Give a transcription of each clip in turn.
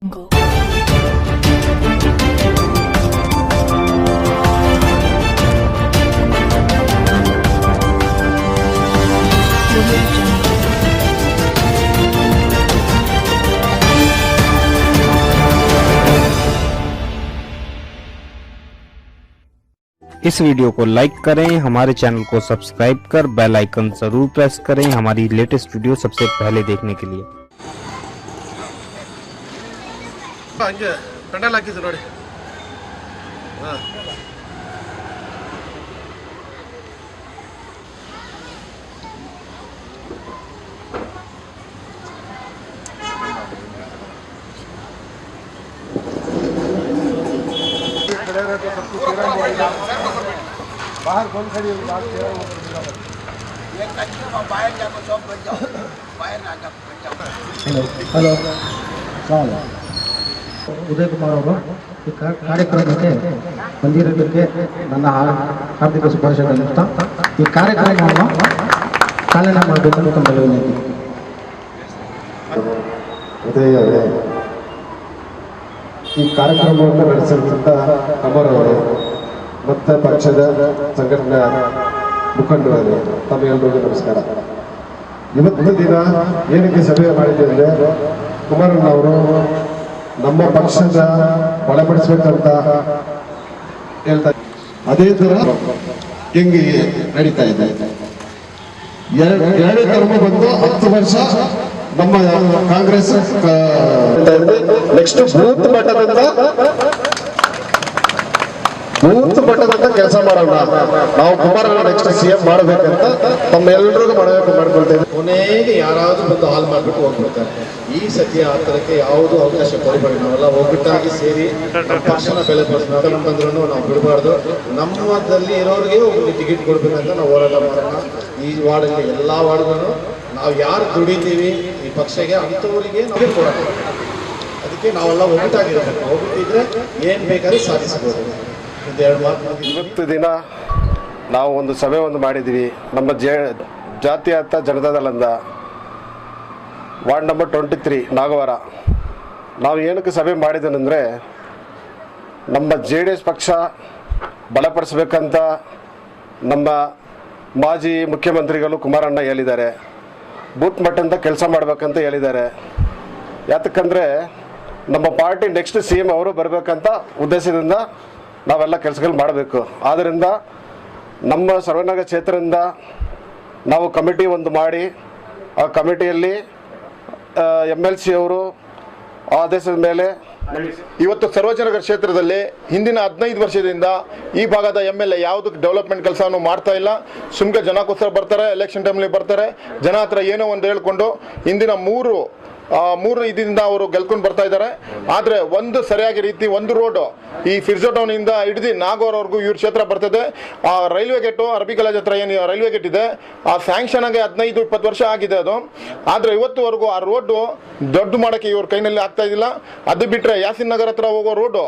इस वीडियो को लाइक करें, हमारे चैनल को सब्सक्राइब कर बेल आइकन जरूर प्रेस करें हमारी लेटेस्ट वीडियो सबसे पहले देखने के लिए। बाहर कौन खड़ी होगी बात ಹಲೋ ಉದಯ್ ಕುಮಾರ್ ಅವರು ಈ ಕಾರ್ಯಕ್ರಮಕ್ಕೆ ಬಂದಿರೋದಕ್ಕೆ ನನ್ನ ಹಾರ್ದಿಕ ಶುಭಾಶಯಗಳು ನೀಡ್ತಾ ಈ ಕಾರ್ಯಕ್ರಮವನ್ನು ಚಾಲನೆ ಮಾಡಬೇಕಂತ ತಮ್ಮಲ್ಲಿ ವಿನಂತಿ. ಉದಯ್ ಅವರೇ, ಈ ಕಾರ್ಯಕ್ರಮವನ್ನು ನಡೆಸಿದಂಥ ಅಮರವರು ಮತ್ತು ಪಕ್ಷದ ಸಂಘಟನಾ ಮುಖಂಡರು ತಮ್ಮೆಲ್ಲರಿಗೂ ನಮಸ್ಕಾರ. ಇವತ್ತು ದಿನ ಏನಕ್ಕೆ ಸಭೆ ಮಾಡಿದ್ದೆ ಅಂದರೆ ಕುಮಾರಣ್ಣ ಅವರು ನಮ್ಮ ಪಕ್ಷದ ಬಲಪಡಿಸಬೇಕಂತ ಹೇಳ್ತಾ ಅದೇ ಥರ ಹೆಂಗೆ ನಡೀತಾ ಇದೆ. ಎರಡೇ ಟರ್ಮ್ ಬಂದು 10 ವರ್ಷ ನಮ್ಮ ಕಾಂಗ್ರೆಸ್ ನೆಕ್ಸ್ಟ್ ಬೂತ್ ಮಟ್ಟದಿಂದ ಕೆಲಸ ಮಾಡೋಣ. ನಾವು ಕುಮಾರಣ್ಣ ನೆಕ್ಸ್ಟ್ CM ಮಾಡಬೇಕಂತ ತಮ್ಮೆಲ್ಲರಿಗೂ ಮಾಡ್ಕೊಳ್ತೇವೆ. ಕೊನೆಗೆ ಯಾರಾದ್ರೂ ಬಂದು ಹಾಲ್ ಮಾಡ್ಬಿಟ್ಟು ಹೋಗ್ಬಿಡ್ತಾರೆ. ಈ ಸತಿ ಆ ಥರಕ್ಕೆ ಯಾವುದು ಅವಕಾಶ ಕೊಡಬೇಡಿ. ನಾವೆಲ್ಲ ಒಗ್ಗಟ್ಟಾಗಿ ಸೇರಿ ನಮ್ಮ ಪಕ್ಷನ ಬೆಲೆ ಬಂದ್ರು ನಾವು ಬಿಡಬಾರ್ದು. ನಮ್ಮದಲ್ಲಿ ಇರೋರಿಗೆ ಒಬ್ಬರಿಗೆ ಟಿಕೆಟ್ ಕೊಡ್ಬೇಕಂತ ನಾವು ಹೋರಾಟ ಮಾಡೋಣ. ಈ ವಾರ್ಡಲ್ಲಿ ಎಲ್ಲ ವಾರ್ಡ್ಗಳು ನಾವು ಯಾರು ದುಡಿತೀವಿ ಈ ಪಕ್ಷಗೆ ಅಂಥವರಿಗೆ ನಾವು ಕೊಡೋಣ. ಅದಕ್ಕೆ ನಾವೆಲ್ಲ ಒಗ್ಗಟ್ಟಾಗಿರ್ಬೇಕು. ಒಗ್ಗಟ್ಟಿದ್ರೆ ಏನ್ ಬೇಕಾದ್ರೂ ಸಾಧಿಸಬಹುದು. ಇವತ್ತು ದಿನ ನಾವು ಒಂದು ಸಭೆ ಮಾಡಿದ್ವಿ ನಮ್ಮ ಜಾತ್ಯತೀತ ಜನತಾದಳದಿಂದ ವಾರ್ಡ್ ನಂಬರ್ 23 ನಾಗವಾರ. ನಾವು ಏನಕ್ಕೆ ಸಭೆ ಮಾಡಿದ್ದೇನೆಂದರೆ ನಮ್ಮ JDS ಪಕ್ಷ ಬಲಪಡಿಸಬೇಕಂತ ನಮ್ಮ ಮಾಜಿ ಮುಖ್ಯಮಂತ್ರಿಗಳು ಕುಮಾರಣ್ಣ ಹೇಳಿದ್ದಾರೆ. ಬೂತ್ ಮಟ್ಟದಿಂದ ಕೆಲಸ ಮಾಡಬೇಕಂತ ಹೇಳಿದ್ದಾರೆ. ಯಾತಕ್ಕಂದರೆ ನಮ್ಮ ಪಾರ್ಟಿ ನೆಕ್ಸ್ಟ್ CM ಅವರು ಬರಬೇಕಂತ ಉದ್ದೇಶದಿಂದ ನಾವೆಲ್ಲ ಕೆಲಸಗಳು ಮಾಡಬೇಕು. ಆದ್ದರಿಂದ ನಮ್ಮ ಸರ್ವನಗರ ಕ್ಷೇತ್ರದಿಂದ ನಾವು ಕಮಿಟಿ ಮಾಡಿ ಆ ಕಮಿಟಿಯಲ್ಲಿ MLC ಅವರು ಆದೇಶದ ಮೇಲೆ ಇವತ್ತು ಸರ್ವಜನಗರ ಕ್ಷೇತ್ರದಲ್ಲಿ ಹಿಂದಿನ 15 ವರ್ಷದಿಂದ ಈ ಭಾಗದ MLA ಯಾವುದು ಡೆವಲಪ್ಮೆಂಟ್ ಕೆಲಸವನ್ನು ಮಾಡ್ತಾ ಇಲ್ಲ. ಸುಮ್ಕೆ ಜನಕ್ಕೋಸ್ಕರ ಬರ್ತಾರೆ, ಎಲೆಕ್ಷನ್ ಟೈಮಲ್ಲಿ ಬರ್ತಾರೆ, ಜನ ಹತ್ರ ಏನೋ ಒಂದು ಹೇಳ್ಕೊಂಡು ಹಿಂದಿನ ಮೂರು ಇದರಿಂದ ಅವರು ಗೆಲ್ಕೊಂಡು ಬರ್ತಾ ಇದ್ದಾರೆ. ಆದರೆ ಒಂದು ಸರಿಯಾಗಿ ರೀತಿ ಒಂದು ರೋಡ್ ಈ ಫಿರ್ಜೋ ಟೌನಿಂದ ಹಿಡಿದು ನಾಗವರವರೆಗೂ ಇವ್ರ ಕ್ಷೇತ್ರ ಬರ್ತದೆ. ಆ ರೈಲ್ವೆ ಗೇಟು ಅರಬಿ ಕಾಲೇಜ್ ಹತ್ರ ಏನು ರೈಲ್ವೆ ಗೇಟ್ ಇದೆ ಆ ಸ್ಯಾಂಕ್ಷನ್ ಆಗಿ 15-20 ವರ್ಷ ಆಗಿದೆ ಅದು. ಆದರೆ ಇವತ್ತುವರೆಗೂ ಆ ರೋಡು ದೊಡ್ಡ ಮಾಡೋಕ್ಕೆ ಇವ್ರ ಕೈನಲ್ಲಿ ಆಗ್ತಾ ಇದ್ದಿಲ್ಲ. ಅದು ಬಿಟ್ಟರೆ ಯಾಸಿನ್ ನಗರ ಹತ್ರ ಹೋಗೋ ರೋಡು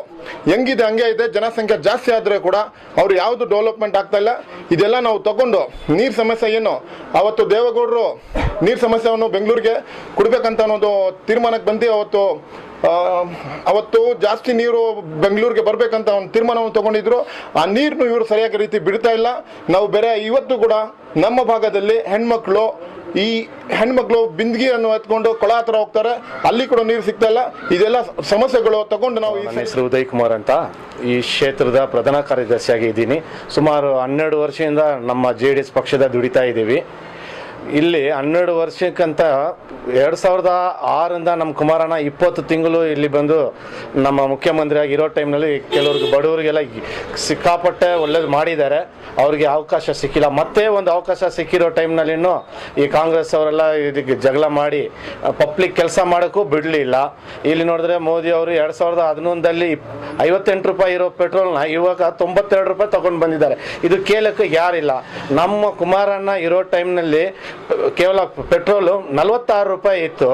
ಹೆಂಗಿದೆ ಹಂಗೆ ಇದೆ. ಜನಸಂಖ್ಯೆ ಜಾಸ್ತಿ ಆದರೆ ಕೂಡ ಅವ್ರು ಯಾವುದು ಡೆವಲಪ್ಮೆಂಟ್ ಆಗ್ತಾ ಇಲ್ಲ. ಇದೆಲ್ಲ ನಾವು ತಗೊಂಡು ನೀರು ಸಮಸ್ಯೆ ಏನು ಅವತ್ತು ದೇವೇಗೌಡರು ನೀರು ಸಮಸ್ಯೆಯನ್ನು ಬೆಂಗಳೂರಿಗೆ ಕೊಡ್ಬೇಕಂತ ಅನ್ನೋದು ತೀರ್ಮಾನಕ್ಕೆ ಬಂದು ಅವತ್ತು ಜಾಸ್ತಿ ನೀರು ಬೆಂಗಳೂರಿಗೆ ಬರಬೇಕಂತ ಒಂದು ತೀರ್ಮಾನವನ್ನು ತಗೊಂಡಿದ್ರು. ಆ ನೀರನ್ನು ಇವರು ಸರಿಯಾದ ರೀತಿ ಬಿಡ್ತಾ ಇಲ್ಲ. ನಾವು ಬೇರೆ ಇವತ್ತು ಕೂಡ ನಮ್ಮ ಭಾಗದಲ್ಲಿ ಹೆಣ್ಮಕ್ಳು ಬಿಂದಿಗೆಯನ್ನು ಎತ್ಕೊಂಡು ಕೊಳ ಹತ್ರ ಹೋಗ್ತಾರೆ, ಅಲ್ಲಿ ಕೂಡ ನೀರು ಸಿಗ್ತಾ ಇಲ್ಲ. ಇದೆಲ್ಲ ಸಮಸ್ಯೆಗಳು ತಗೊಂಡು ನಾವು. ನನ್ನ ಹೆಸರು ಉದಯ್ ಕುಮಾರ್ ಅಂತ, ಈ ಕ್ಷೇತ್ರದ ಪ್ರಧಾನ ಕಾರ್ಯದರ್ಶಿಯಾಗಿ ಇದ್ದೀನಿ. ಸುಮಾರು 12 ವರ್ಷದಿಂದ ನಮ್ಮ JDS ಪಕ್ಷದ ದುಡಿತಾ ಇದ್ದೀವಿ. ಇಲ್ಲಿ 12 ವರ್ಷಕ್ಕಂತ 2006ರಿಂದ ನಮ್ಮ ಕುಮಾರಣ್ಣ 20 ತಿಂಗಳು ಇಲ್ಲಿ ಬಂದು ನಮ್ಮ ಮುಖ್ಯಮಂತ್ರಿಯಾಗಿ ಇರೋ ಟೈಮ್ನಲ್ಲಿ ಕೆಲವ್ರಿಗೆ ಬಡವರಿಗೆಲ್ಲ ಸಿಕ್ಕಾಪಟ್ಟೆ ಒಳ್ಳೇದು ಮಾಡಿದ್ದಾರೆ. ಅವ್ರಿಗೆ ಅವಕಾಶ ಸಿಕ್ಕಿಲ್ಲ. ಮತ್ತೆ ಒಂದು ಅವಕಾಶ ಸಿಕ್ಕಿರೋ ಟೈಮ್ನಲ್ಲಿನೂ ಈ ಕಾಂಗ್ರೆಸ್ ಅವರೆಲ್ಲ ಇದಕ್ಕೆ ಜಗಳ ಮಾಡಿ ಪಬ್ಲಿಕ್ ಕೆಲಸ ಮಾಡೋಕ್ಕೂ ಬಿಡಲಿಲ್ಲ. ಇಲ್ಲಿ ನೋಡಿದ್ರೆ ಮೋದಿ ಅವರು 2011ರಲ್ಲಿ 58 ರೂಪಾಯಿ ಇರೋ ಪೆಟ್ರೋಲ್ನ ಇವಾಗ 92 ರೂಪಾಯಿ ತಗೊಂಡು ಬಂದಿದ್ದಾರೆ. ಇದು ಕೇಳಕ್ಕೆ ಯಾರಿಲ್ಲ. ನಮ್ಮ ಕುಮಾರಣ್ಣ ಇರೋ ಟೈಮ್ನಲ್ಲಿ ಕೇವಲ ಪೆಟ್ರೋಲು 46 ರೂಪಾಯಿ ಇತ್ತು.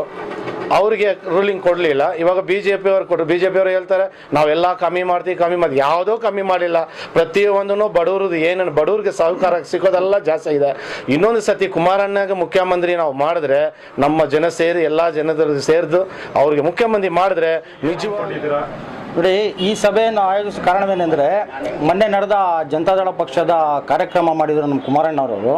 ಅವ್ರಿಗೆ ರೂಲಿಂಗ್ ಕೊಡಲಿಲ್ಲ. ಇವಾಗ BJP ಅವರು ಕೊಟ್ಟರು. BJP ಅವರು ಹೇಳ್ತಾರೆ ನಾವೆಲ್ಲ ಕಮ್ಮಿ ಮಾಡ್ತೀವಿ, ಯಾವುದೋ ಕಮ್ಮಿ ಮಾಡಿಲ್ಲ. ಪ್ರತಿಯೊಂದೂ ಬಡವ್ರದ್ದು ಏನೇನು ಬಡವ್ರಿಗೆ ಸಹಕಾರ ಸಿಗೋದೆಲ್ಲ ಜಾಸ್ತಿ ಇದೆ. ಇನ್ನೊಂದು ಸತಿ ಕುಮಾರಣ್ಣಗೆ ಮುಖ್ಯಮಂತ್ರಿ ನಾವು ಮಾಡಿದ್ರೆ ನಮ್ಮ ಜನ ಸೇರಿ ಎಲ್ಲ ಜನರು ಸೇರಿದು ಅವ್ರಿಗೆ ಮುಖ್ಯಮಂತ್ರಿ ಮಾಡಿದ್ರೆ ನಿಜವಾಗಿದ್ದೀರಾ ನೋಡಿ. ಈ ಸಭೆಯನ್ನು ಆಯೋಜಿಸುವ ಕಾರಣವೇನೆಂದರೆ ಮೊನ್ನೆ ನಡೆದ ಜನತಾದಳ ಪಕ್ಷದ ಕಾರ್ಯಕ್ರಮ ಮಾಡಿದರು ನಮ್ಮ ಕುಮಾರಣ್ಣವರು.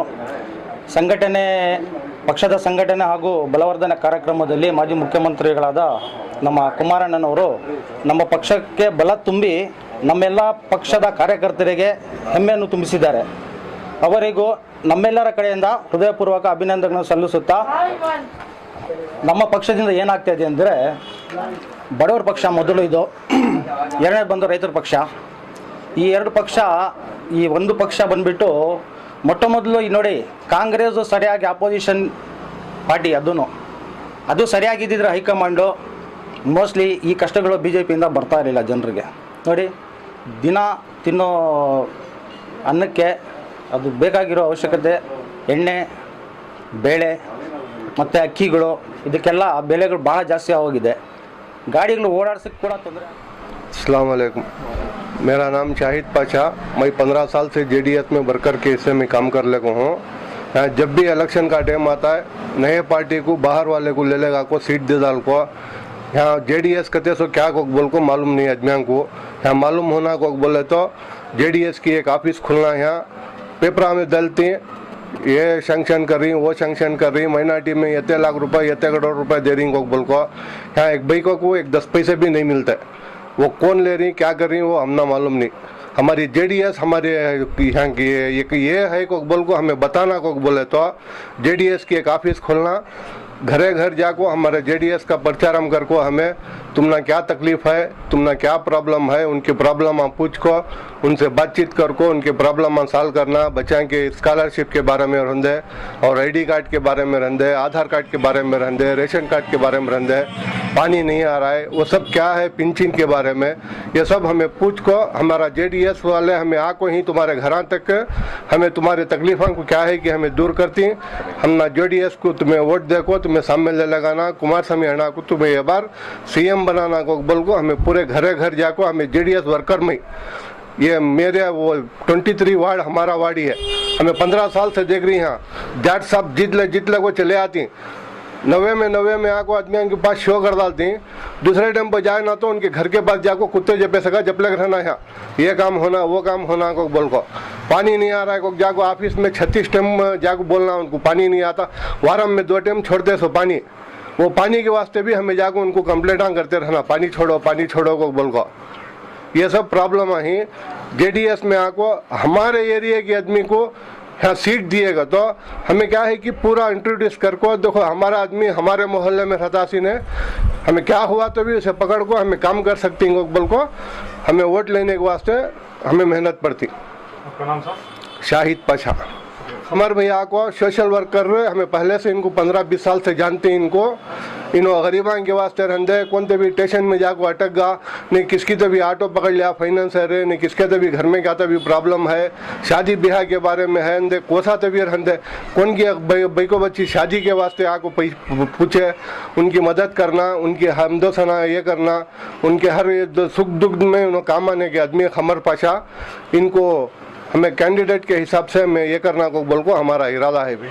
ಪಕ್ಷದ ಸಂಘಟನೆ ಹಾಗೂ ಬಲವರ್ಧನೆ ಕಾರ್ಯಕ್ರಮದಲ್ಲಿ ಮಾಜಿ ಮುಖ್ಯಮಂತ್ರಿಗಳಾದ ನಮ್ಮ ಕುಮಾರಣ್ಣನವರು ನಮ್ಮ ಪಕ್ಷಕ್ಕೆ ಬಲ ತುಂಬಿ ನಮ್ಮೆಲ್ಲ ಪಕ್ಷದ ಕಾರ್ಯಕರ್ತರಿಗೆ ಹೆಮ್ಮೆಯನ್ನು ತುಂಬಿಸಿದ್ದಾರೆ. ಅವರಿಗೂ ನಮ್ಮೆಲ್ಲರ ಕಡೆಯಿಂದ ಹೃದಯಪೂರ್ವಕ ಅಭಿನಂದನೆಗಳನ್ನು ಸಲ್ಲಿಸುತ್ತಾ, ನಮ್ಮ ಪಕ್ಷದಿಂದ ಏನಾಗ್ತಾ ಇದೆ ಅಂದರೆ ಬಡವರ ಪಕ್ಷ ಮೊದಲು ಇದು, ಎರಡನೇ ಬಂದು ರೈತರ ಪಕ್ಷ. ಈ ಎರಡು ಪಕ್ಷ, ಈ ಒಂದು ಪಕ್ಷ ಬಂದುಬಿಟ್ಟು ಮೊಟ್ಟ ಮೊದಲು ನೋಡಿ ಕಾಂಗ್ರೆಸ್ಸು ಸರಿಯಾಗಿ ಅಪೋಸಿಷನ್ ಪಾರ್ಟಿ, ಅದು ಸರಿಯಾಗಿದ್ದಿದ್ರೆ ಹೈಕಮಾಂಡು ಮೋಸ್ಟ್ಲಿ ಈ ಕಷ್ಟಗಳು BJPಯಿಂದ ಬರ್ತಾ ಇರಲಿಲ್ಲ ಜನರಿಗೆ. ನೋಡಿ, ದಿನ ತಿನ್ನೋ ಅನ್ನಕ್ಕೆ ಅದು ಬೇಕಾಗಿರೋ ಅವಶ್ಯಕತೆ ಎಣ್ಣೆ, ಬೇಳೆ ಮತ್ತು ಅಕ್ಕಿಗಳು, ಇದಕ್ಕೆಲ್ಲ ಬೆಲೆಗಳು ಭಾಳ ಜಾಸ್ತಿ ಆಗೋಗಿದೆ. ಗಾಡಿಗಳು ಓಡಾಡ್ಸೋಕ್ಕೆ ಕೂಡ ತೊಂದರೆ. अस्सलाम वालेकुम, मेरा नाम शाहिद पाशा। मैं 15 साल से JDS में वर्कर के हिस्से में काम कर लगा हूँ। यहाँ जब भी इलेक्शन का टाइम आता है, नए पार्टी को बाहर वाले को ले लेगा को सीट दे डाल को। यहाँ JDS कहते सो क्या को बोल को मालूम नहीं आदमियों को। यहाँ मालूम होना को बोले तो JDS की एक ऑफिस खुलना, यहाँ पेपर में डलती ये सैंक्शन कर रही, वो सैंक्शन कर रही, माइनॉरिटी में इतने लाख रुपए इतने करोड़ रुपए दे रही को बोल को। यहाँ एक भाई को एक 10 पैसे भी नहीं मिलते। वो कौन ले रही, क्या कर रही, वो हमना मालूम नहीं। हमारी JDS हमारे यहाँ की एक ये है को बोल को हमें बताना को बोले तो JDS की एक ऑफिस खोलना, घरे घर जाको हमारे JDS का प्रचारम कर को हमें तुमना क्या तकलीफ है, तुमना क्या प्रॉब्लम है, उनकी प्रॉब्लम हम पूछ को उनसे बातचीत कर को उनके प्रॉब्लम हम सॉल्व करना। बच्चा के स्कॉलरशिप के बारे में रहंदे और ID कार्ड के बारे में रहंदे, आधार कार्ड के बारे में रहंदे, रेशन कार्ड के बारे में रहंदे, पानी नहीं आ रहा है वो सब क्या है, पिंचिन के बारे में ये सब हमें पूछ को हमारा JDS वाले हमें आको ही तुम्हारे घर तक हमें तुम्हारे तकलीफों को क्या है कि हमें दूर करती। हम ना JDS को तुम्हें वोट देखो, तुम्हें सामने ले लगाना, कुमार स्वामी हणा को तुम्हें ये बार CM बनाना को बोल को हमें पूरे घरे घर जाको हमें JDS वर्कर में ये मेरे वो 23 वार्ड हमारा वार्ड ही है। हमें 15 साल से देख रही हैं जाट साहब जित ले को चले आती, 90 में आको आदमियों के पास शो कर डालती, दूसरे टाइम पर जाए ना तो उनके घर के पास जाको कुत्ते जपे सका जपले रहना है, ये काम होना वो काम होना को बोल को। पानी नहीं आ रहा है को जाको ऑफिस में 36 टाइम जाको बोलना उनको पानी नहीं आता, वारम में 2 टाइम छोड़ते सो पानी, वो पानी के वास्ते भी हमें जाको उनको कंप्लेंट करते रहना पानी छोड़ो को बोल को। ये सब प्रॉब्लम है। JDS में आको हमारे एरिया के आदमी को यहाँ सीट दिएगा तो हमें क्या है कि पूरा इंट्रोड्यूस कर को देखो हमारा आदमी हमारे मोहल्ले में रहता सी ने हमें क्या हुआ तो भी उसे पकड़ को हमें काम कर सकती बोल को हमें वोट लेने के वास्ते हमें मेहनत पड़ती। आपका नाम साहब? शाहिद पाशा। हमारे भैया को सोशल वर्क कर रहे, हमें पहले से इनको 15-20 साल से जानते हैं। इनको गरीबां के वास्ते रहते कौन तो भी स्टेशन में जाको अटक गा, नहीं किसकी तो भी ऑटो पकड़ लिया फाइनेंस है रे, नहीं किसके तो भी घर में क्या तो भी प्रॉब्लम है, शादी ब्याह के बारे में है अंदे कोसा तो भी रहते कौन की भाई को बच्ची शादी के वास्ते आको पूछे उनकी मदद करना, उनकी हमदोसना ये करना, उनके हर सुख दुख में उन्होंने काम आने के आदमी खमर पाशा। इनको हमें कैंडिडेट के हिसाब से मैं ये करना को बोल को हमारा इरादा है भी।